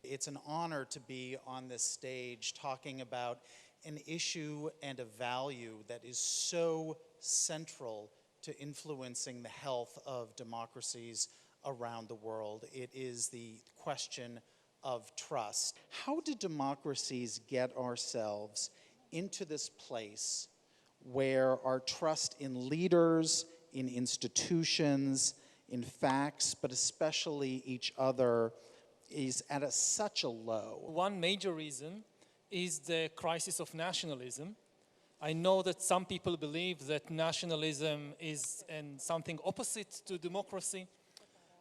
It's an honor to be on this stage talking about an issue and a value that is so central to influencing the health of democracies around the world. It is the question of trust. How do democracies get ourselves into this place where our trust in leaders, in institutions, in facts, but especially each other, is at such a low? One major reason is the crisis of nationalism. I know that some people believe that nationalism is something opposite to democracy,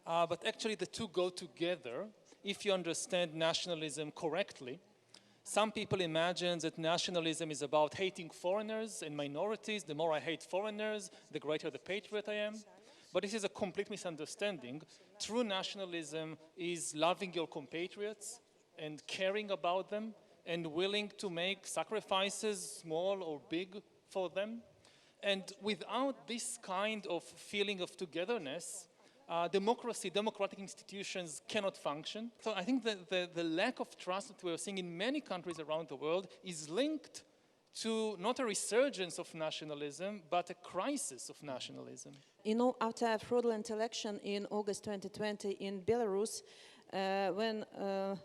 but actually the two go together if you understand nationalism correctly. Some people imagine that nationalism is about hating foreigners and minorities. The more I hate foreigners, the greater the patriot I am. But this is a complete misunderstanding. True nationalism is loving your compatriots and caring about them and willing to make sacrifices, small or big, for them. And without this kind of feeling of togetherness, democratic institutions cannot function. So I think that the lack of trust that we're seeing in many countries around the world is linked to not a resurgence of nationalism, but a crisis of nationalism. You know, after a fraudulent election in August 2020 in Belarus, when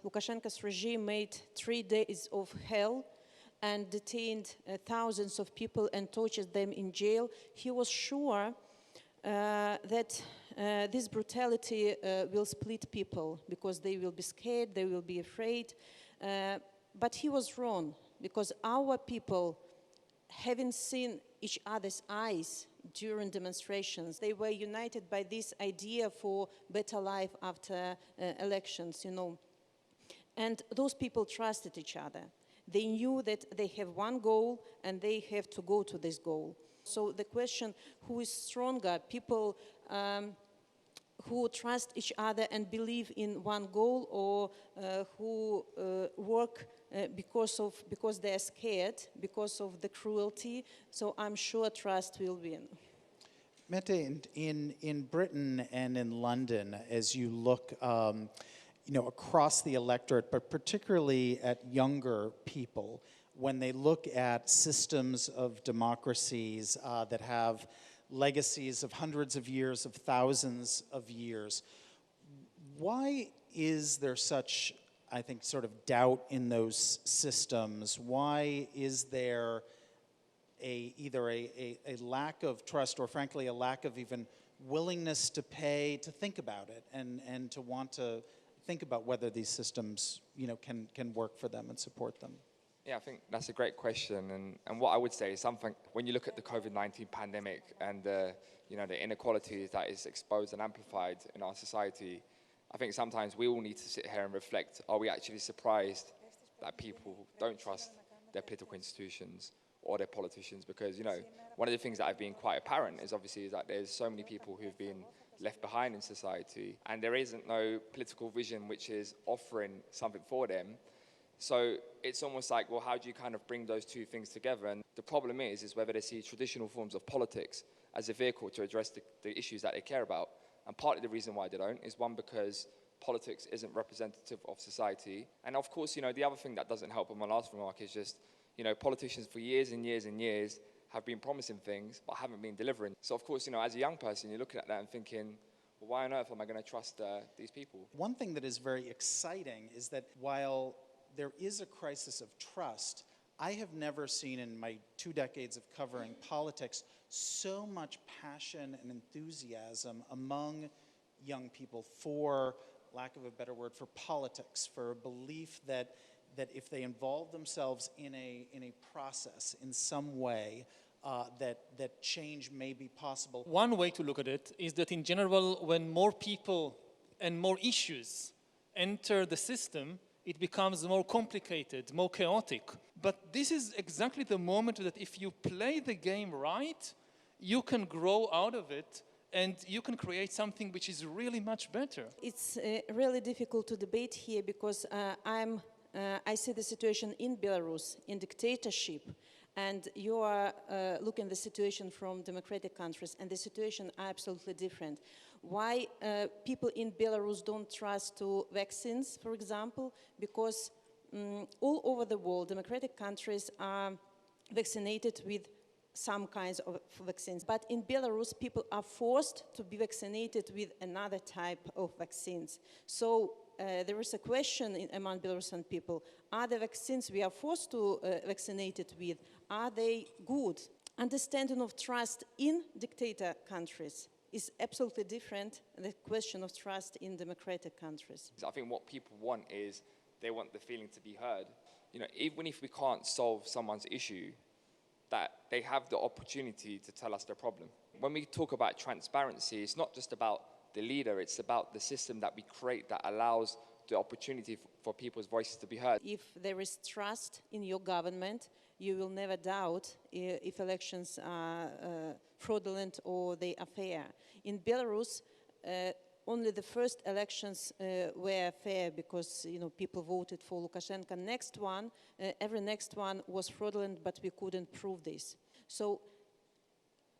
Lukashenko's regime made 3 days of hell and detained thousands of people and tortured them in jail, he was sure that this brutality will split people because they will be scared, they will be afraid. But he was wrong, because our people, having seen each other's eyes during demonstrations, they were united by this idea for better life after elections, you know. And those people trusted each other. They knew that they have one goal and they have to go to this goal. So the question, who is stronger? People who trust each other and believe in one goal, or who work because they are scared, because of the cruelty. So I'm sure trust will win. Mete, in Britain and in London, as you look across the electorate, but particularly at younger people, when they look at systems of democracies that have legacies of hundreds of years, of thousands of years, why is there such, I think, sort of doubt in those systems? Why is there either a lack of trust, or frankly a lack of even willingness to pay to think about it and to want to think about whether these systems can work for them and support them? Yeah, I think that's a great question, and what I would say is something, when you look at the COVID-19 pandemic and the inequalities that is exposed and amplified in our society, I think sometimes we all need to sit here and reflect, are we actually surprised that people don't trust their political institutions or their politicians? Because, one of the things that have been quite apparent is obviously that there's so many people who've been left behind in society, and there isn't no political vision which is offering something for them. So it's almost like, well, how do you kind of bring those two things together? And the problem is whether they see traditional forms of politics as a vehicle to address the issues that they care about. And partly the reason why they don't is, one, because politics isn't representative of society. And of course, the other thing that doesn't help, and my last remark is just, politicians for years and years and years have been promising things but haven't been delivering. So of course, as a young person, you're looking at that and thinking, well, why on earth am I going to trust these people? One thing that is very exciting is that while there is a crisis of trust, I have never seen in my 2 decades of covering politics so much passion and enthusiasm among young people for, lack of a better word, for politics, for a belief that if they involve themselves in a process in some way, that change may be possible. One way to look at it is that in general, when more people and more issues enter the system, it becomes more complicated, more chaotic. But this is exactly the moment that if you play the game right, you can grow out of it and you can create something which is really much better. It's really difficult to debate here, because I see the situation in Belarus, in dictatorship, and you are looking at the situation from democratic countries, and the situation are absolutely different. Why people in Belarus don't trust to vaccines, for example, because all over the world, democratic countries are vaccinated with some kinds of vaccines. But in Belarus, people are forced to be vaccinated with another type of vaccines. So there is a question among Belarusian people, are the vaccines we are forced to vaccinate with, are they good? Understanding of trust in dictator countries is absolutely different than the question of trust in democratic countries. I think what people want is they want the feeling to be heard. You know, even if we can't solve someone's issue, that they have the opportunity to tell us their problem. When we talk about transparency, it's not just about the leader, it's about the system that we create that allows the opportunity for people's voices to be heard. If there is trust in your government, you will never doubt if elections are fraudulent or they are fair. In Belarus, only the first elections were fair because people voted for Lukashenko. Next one, every next one was fraudulent, but we couldn't prove this. So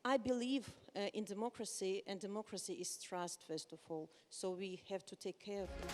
I believe in democracy, and democracy is trust, first of all. So we have to take care of it.